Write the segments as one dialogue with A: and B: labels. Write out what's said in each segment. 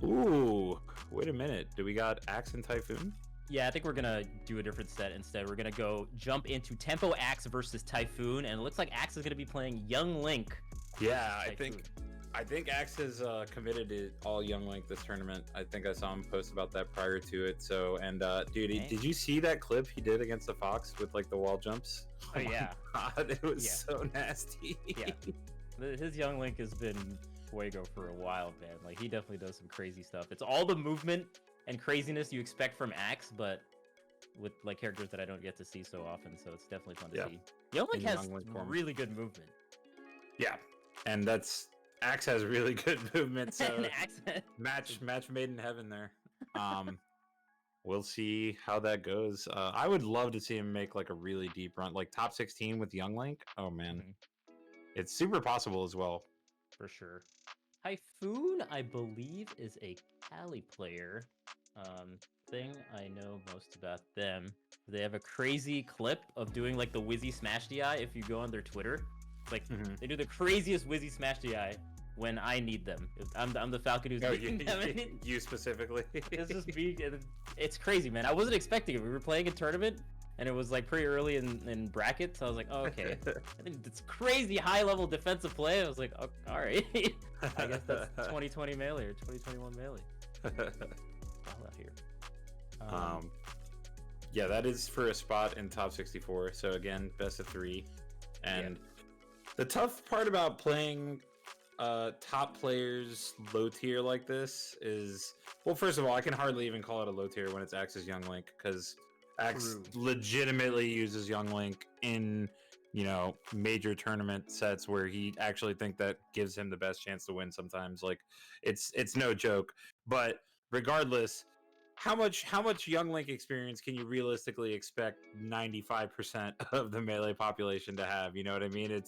A: Ooh, wait a minute. Do we got Axe and Typhoon?
B: Yeah, I think we're gonna do a different set instead. We're gonna go jump into Tempo Axe versus Typhoon, and it looks like Axe is gonna be playing Young Link.
A: Yeah, I think Axe is committed to all Young Link this tournament. I think I saw him post about that prior to it. So, and dude,
B: Okay.
A: did you see that clip he did against the Fox with like the wall jumps?
B: Oh yeah,
A: God, it was
B: Yeah.
A: so nasty.
B: yeah. His Young Link has been fuego for a while, man. Like he definitely does some crazy stuff. It's all the movement and craziness you expect from Axe, but with like characters that I don't get to see so often. So it's definitely fun to see. Young Link
A: In
B: has
A: Young Link form.
B: really good movement.
A: Yeah, and that's Axe has really good movement. So
B: And Axe
A: match made in heaven there. We'll see how that goes. I would love to see him make like a really deep run, like top 16 with Young Link. Oh man, it's super possible as well.
B: For sure. Typhoon, I believe, is a Cali player. Thing I know most about them. They have a crazy clip of doing like the Wizzy Smash DI. If you go on their Twitter, like they do the craziest Wizzy Smash DI when I need them. I'm the Falcon who's needing them.
A: You specifically.
B: It's just it's crazy, man. I wasn't expecting it. We were playing a tournament, and it was like pretty early in brackets. So I was like, oh, okay. I think it's crazy high level defensive play. I was like, oh, all right. I guess that's 2020 melee or 2021 melee. All out here.
A: Yeah, that is for a spot in top 64. So again, best of 3. And the tough part about playing top players low tier like this is, well, first of all, I can hardly even call it a low tier when it's Axe's Young Link, because Axe legitimately uses Young Link in, you know, major tournament sets where he actually think that gives him the best chance to win sometimes. Like it's no joke. But regardless, how much Young Link experience can you realistically expect 95% of the melee population to have? You know what I mean?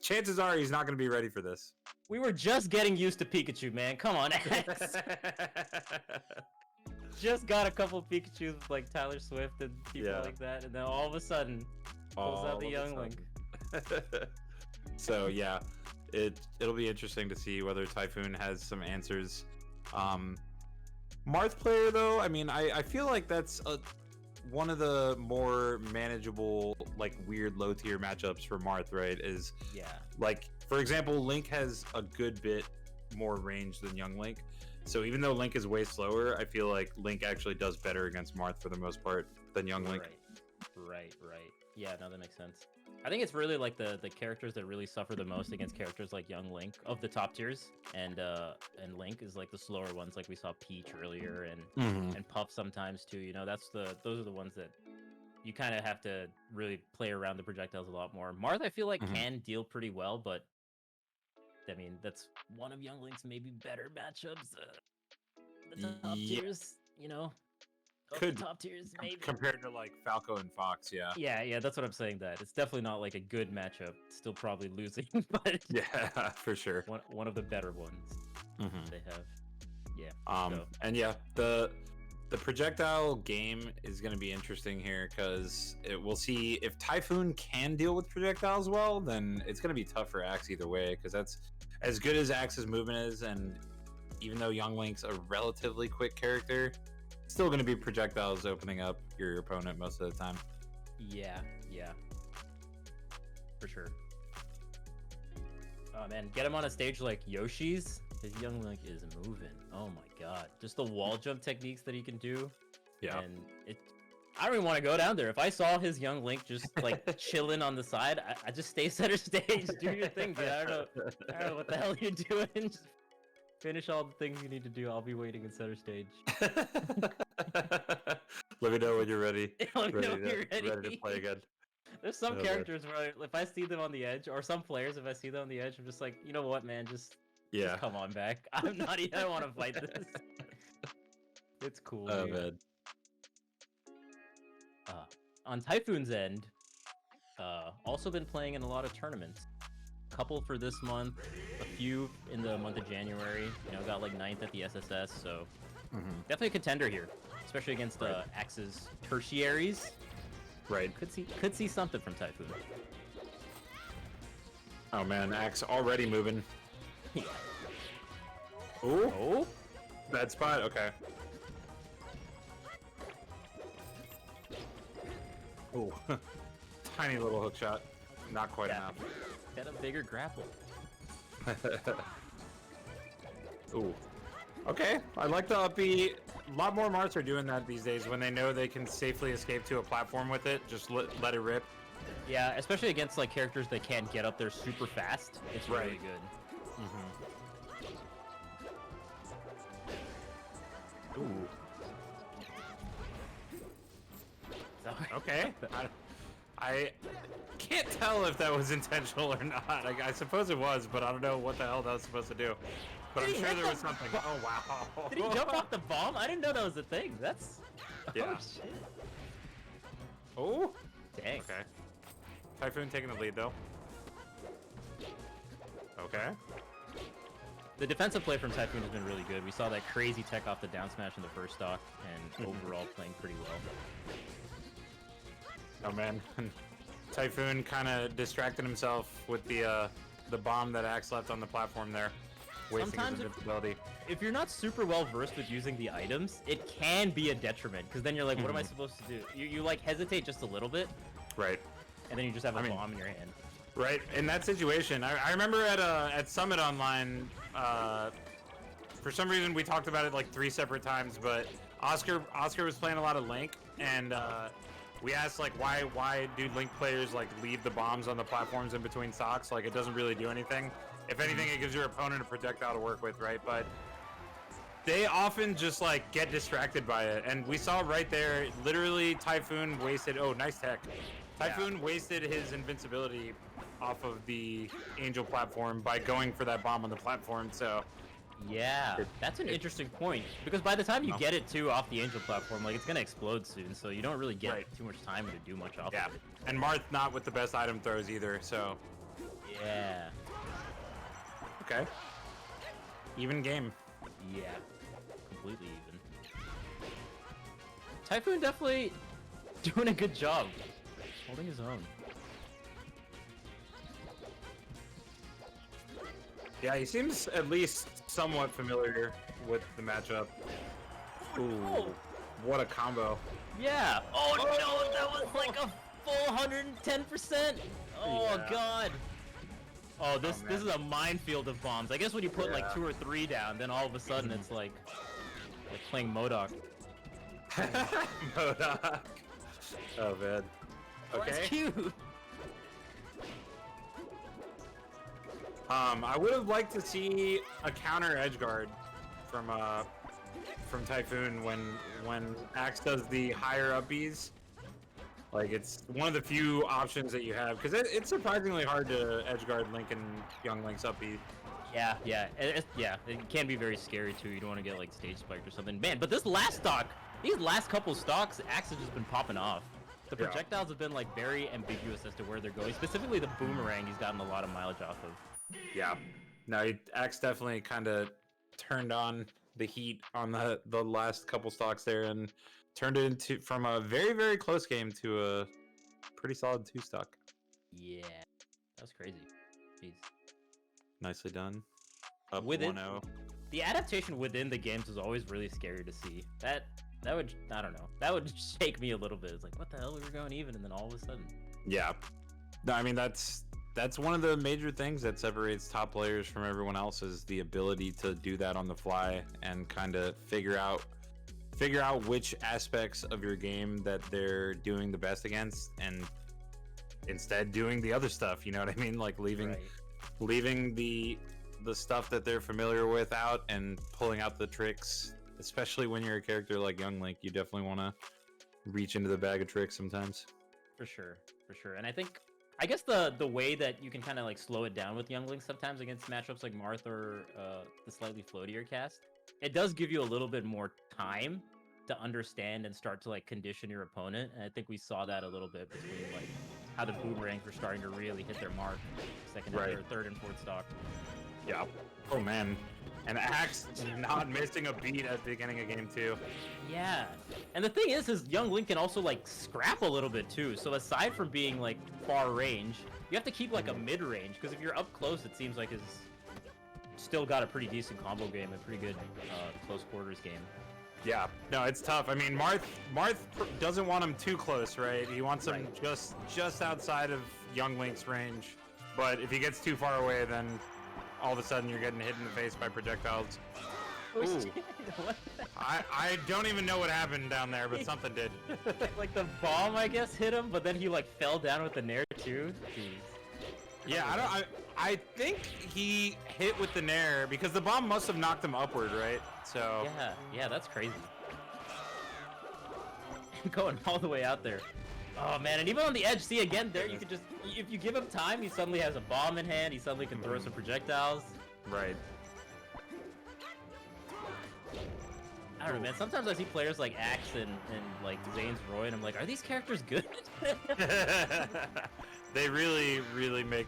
A: Chances are he's not going to be ready for this.
B: We were just getting used to Pikachu, man. Come on, Axe. Just got a couple of Pikachus with like Tyler Swift and people like that, and then all of a sudden pulls out the Young Link.
A: So yeah, it'll be interesting to see whether Typhoon has some answers. Marth player though, I mean, I feel like that's one of the more manageable, like weird low tier matchups for Marth, right? Is like, for example, Link has a good bit more range than Young Link. So even though Link is way slower, I feel like Link actually does better against Marth for the most part than Young Link.
B: Right. Yeah, no, that makes sense. I think it's really like the characters that really suffer the most against characters like Young Link of the top tiers, and Link is like the slower ones, like we saw Peach earlier and Puff sometimes too. You know, those are the ones that you kind of have to really play around the projectiles a lot more. Marth, I feel like can deal pretty well, but I mean that's one of Young Link's maybe better matchups. The top tiers, you know.
A: Could
B: top tiers maybe
A: compared to like Falco and Fox,
B: yeah, that's what I'm saying. That it's definitely not like a good matchup. Still probably losing, but
A: yeah, for sure.
B: One of the better ones they have.
A: And yeah, the projectile game is going to be interesting here because we'll see if Typhoon can deal with projectiles well. Then it's going to be tough for Axe either way, because that's as good as Axe's movement is, and even though Young Link's a relatively quick character, still going to be projectiles opening up your opponent most of the time.
B: Yeah, for sure. Oh man, get him on a stage like Yoshi's. His Young Link is moving. Oh my god, just the wall jump techniques that he can do.
A: Yeah,
B: and I don't even want to go down there. If I saw his Young Link just like chilling on the side, I just stay center stage, do your thing, dude. I don't know what the hell you're doing. Just finish all the things you need to do. I'll be waiting in center stage.
A: Let me know when you're ready.
B: Ready
A: to play again.
B: There's some characters where if I see them on the edge, or some players, if I see them on the edge, I'm just like, you know what, man, just come on back. I don't want to fight this. It's cool.
A: Oh man.
B: On Typhoon's end, also been playing in a lot of tournaments. Couple for this month, a few in the month of January. You know, got like 9th at the SSS, so definitely a contender here, especially against Axe's tertiaries.
A: Right.
B: Could see something from Typhoon.
A: Oh man, Axe already moving.
B: Oh,
A: Bad spot. Okay. Ooh. Tiny little hook shot. Not quite enough.
B: Get a bigger grapple.
A: Ooh. Okay. I like the upbeat. A lot more Marths are doing that these days when they know they can safely escape to a platform with it. Just let it rip.
B: Yeah, especially against like characters that can't get up there super fast. It's really good.
A: Ooh. Okay. I can't tell if that was intentional or not. I suppose it was, but I don't know what the hell that was supposed to do. But I'm sure there was something. Oh, wow.
B: Did he jump off the bomb? I didn't know that was a thing. That's...
A: Yeah.
B: Oh, shit.
A: Oh.
B: Dang.
A: Okay. Typhoon taking the lead, though. Okay.
B: The defensive play from Typhoon has been really good. We saw that crazy tech off the down smash in the first stock, and overall playing pretty well.
A: Oh, man. Typhoon kind of distracted himself with the bomb that Axe left on the platform there. Wasting his invincibility.
B: If you're not super well versed with using the items, it can be a detriment, because then you're like, what am I supposed to do? You like hesitate just a little bit.
A: Right.
B: And then you just have a bomb in your hand.
A: Right. In that situation, I remember at Summit Online, for some reason we talked about it like 3 separate times, but Oscar was playing a lot of Link, and we asked like why do Link players like leave the bombs on the platforms in between stocks? Like it doesn't really do anything. If anything, it gives your opponent a projectile to work with, right? But they often just like get distracted by it, and we saw right there, literally Typhoon wasted. Oh, nice tech. Typhoon wasted his invincibility off of the Angel platform by going for that bomb on the platform. So
B: yeah, that's an interesting point, because by the time you get it too off the Angel platform, like it's gonna explode soon, so you don't really get too much time to do much off of it.
A: And Marth not with the best item throws either, so
B: yeah.
A: Okay. Even game.
B: Yeah. Completely even. Typhoon definitely doing a good job. Holding his own.
A: Yeah, he seems at least somewhat familiar with the matchup. Ooh. What a combo.
B: Yeah. Oh no, that was like a full 110%. Oh god. Oh, this is a minefield of bombs. I guess when you put like 2 or 3 down, then all of a sudden it's like playing MODOK.
A: MODOK. Oh man. Okay.
B: That's cute.
A: I would have liked to see a counter edge guard from Typhoon when Axe does the higher up Bs. Like, it's one of the few options that you have, because it's surprisingly hard to edgeguard Link and Young Link's up B.
B: Yeah, it can be very scary too. You don't want to get like stage spiked or something. Man, but this last stock, these last couple stocks, Axe has just been popping off. The projectiles have been like very ambiguous as to where they're going. Specifically the boomerang, he's gotten a lot of mileage off of.
A: Yeah, no, Axe definitely kind of turned on the heat on the last couple stocks there and turned it into from a very, very close game to a pretty solid 2 stock.
B: Yeah, that was crazy. Jeez.
A: Nicely done. Up
B: within
A: 1-0.
B: The adaptation within the games is always really scary to see. That would, I don't know, that would shake me a little bit. It's like, what the hell, we were going even, and then all of a sudden. Yeah.
A: No, I mean that's one of the major things that separates top players from everyone else, is the ability to do that on the fly and kind of figure out which aspects of your game that they're doing the best against, and instead doing the other stuff. You know what I mean? Like leaving the stuff that they're familiar with out and pulling out the tricks. Especially when you're a character like Young Link, you definitely want to reach into the bag of tricks sometimes.
B: For sure. And I guess the way that you can kind of like slow it down with Young Link sometimes against matchups like Marth or the slightly floatier cast, it does give you a little bit more time to understand and start to like condition your opponent. And I think we saw that a little bit between like how the boomerangs were starting to really hit their mark second and third and fourth stock.
A: Yeah. Oh man. And Axe not missing a beat at the beginning of game 2.
B: Yeah. And the thing is Young Link can also like scrap a little bit too. So aside from being like far range, you have to keep like a mid range, because if you're up close, it seems like still got a pretty decent combo game, a pretty good close quarters game.
A: Yeah, no, it's tough. I mean, Marth doesn't want him too close, right? He wants him just outside of Young Link's range. But if he gets too far away, then all of a sudden you're getting hit in the face by projectiles. Ooh. I don't even know what happened down there, but something did.
B: Like the bomb, I guess, hit him, but then he like fell down with the nair too. Jeez.
A: Yeah, I think he hit with the nair because the bomb must have knocked him upward, right? So
B: yeah, that's crazy. Going all the way out there. Oh man, and even on the edge, see again there, you could just, if you give him time, he suddenly has a bomb in hand, he suddenly can throw some projectiles.
A: Right.
B: I don't know, man, sometimes I see players like Axe and like Zane's Roy, and I'm like, are these characters good?
A: They really, really make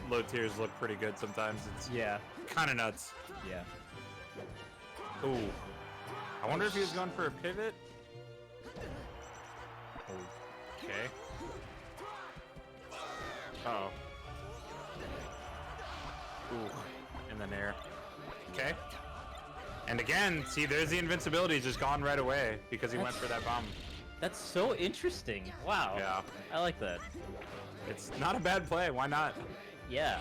A: low tiers look pretty good sometimes. It's kind of nuts.
B: Yeah.
A: Ooh. I wonder if he was going for a pivot. Okay. Uh-oh. Ooh. In the nair. Okay. And again, see, there's the invincibility just gone right away because he went for that bomb.
B: That's so interesting. Wow.
A: Yeah.
B: I like that.
A: It's not a bad play. Why not?
B: Yeah.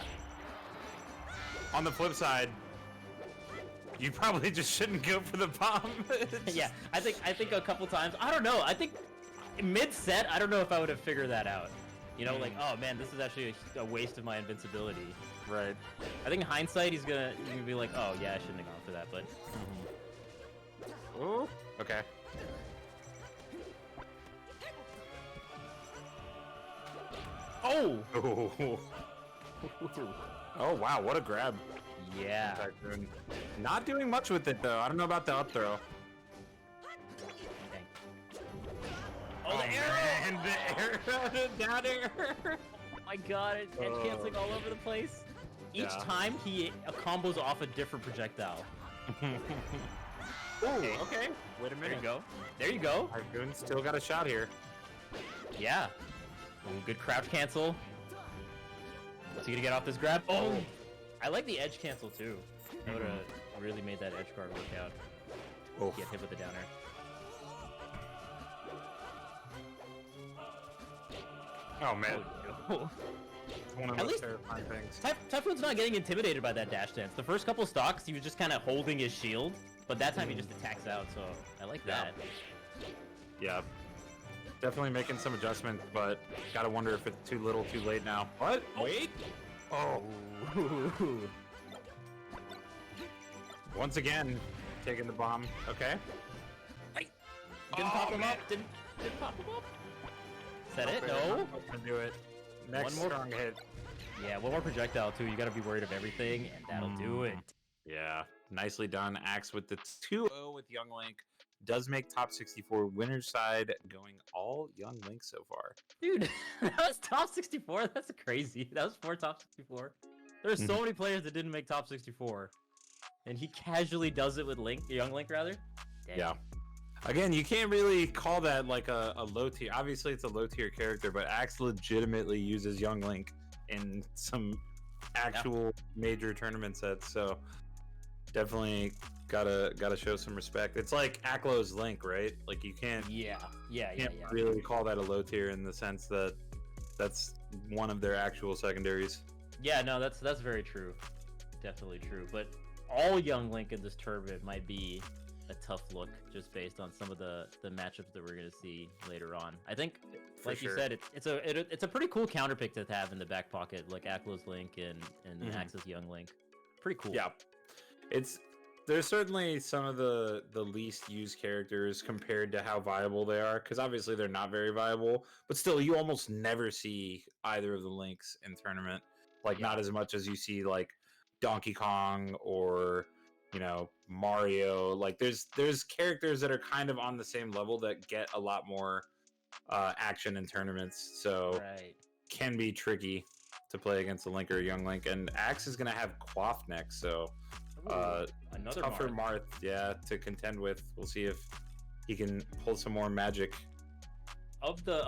A: On the flip side, you probably just shouldn't go for the bomb.
B: Yeah, I think a couple times. I don't know. I think mid-set, I don't know if I would have figured that out. You know, like, oh man, this is actually a waste of my invincibility.
A: Right.
B: I think in hindsight, he's gonna be like, oh yeah, I shouldn't have gone for that, but.
A: Ooh. Okay.
B: Oh!
A: Ooh. Oh wow, what a grab.
B: Yeah.
A: Typhoon. Not doing much with it though. I don't know about the up throw.
B: Dang. Oh, the arrow!
A: And the arrow down air.
B: Oh my god, it's edge canceling all over the place. Each time he combos off a different projectile.
A: Ooh, okay. Wait a minute.
B: There you go. There you go.
A: Typhoon still got a shot here.
B: Yeah. Ooh, good crouch cancel. Is he gonna get off this grab? Oh! I like the edge cancel too. That would have really made that edge guard work out.
A: Oh.
B: Get hit with the downer.
A: Oh man.
B: Oh, no.
A: It's one of those terrifying things.
B: Typhoon's not getting intimidated by that dash dance. The first couple stocks, he was just kind of holding his shield, but that time he just attacks out, so I like that.
A: Yeah. Definitely making some adjustments, but gotta wonder if it's too little, too late now. What? Wait? Oh. Once again, taking the bomb. Okay.
B: Didn't pop him up. Didn't pop him up. Is that it? No.
A: Do it. Next
B: One more
A: strong hit.
B: Yeah, one more projectile too. You gotta be worried of everything, and that'll do it.
A: Yeah, nicely done. Axe with the 2-0 with Young Link. Does make top 64 winner's side, going all Young Link so far.
B: Dude, that was top 64. That's crazy. That was 4 top 64. There's so many players that didn't make top 64, and he casually does it with Link, Young Link rather. Dang.
A: Yeah. Again, you can't really call that like a low tier. Obviously, it's a low tier character, but Axe legitimately uses Young Link in some actual major tournament sets. So definitely gotta show some respect. It's like Aklo's Link, right? Like you can't really call that a low tier in the sense that that's one of their actual secondaries.
B: Yeah, no, that's very true. Definitely true. But all Young Link in this tournament might be a tough look just based on some of the matchups that we're gonna see later on. I think, like you said, it's a pretty cool counter pick to have in the back pocket, like Aklo's Link and Axe's Young Link. Pretty cool.
A: Yeah, there's certainly some of the least used characters compared to how viable they are, because obviously they're not very viable, but still you almost never see either of the Links in tournament. Like not as much as you see like Donkey Kong or Mario. Like there's characters that are kind of on the same level that get a lot more action in tournaments, so can be tricky to play against a Link or a Young Link. And Axe is gonna have Quaff next, so
B: another
A: tougher Marth, to contend with. We'll see if he can pull some more magic
B: of the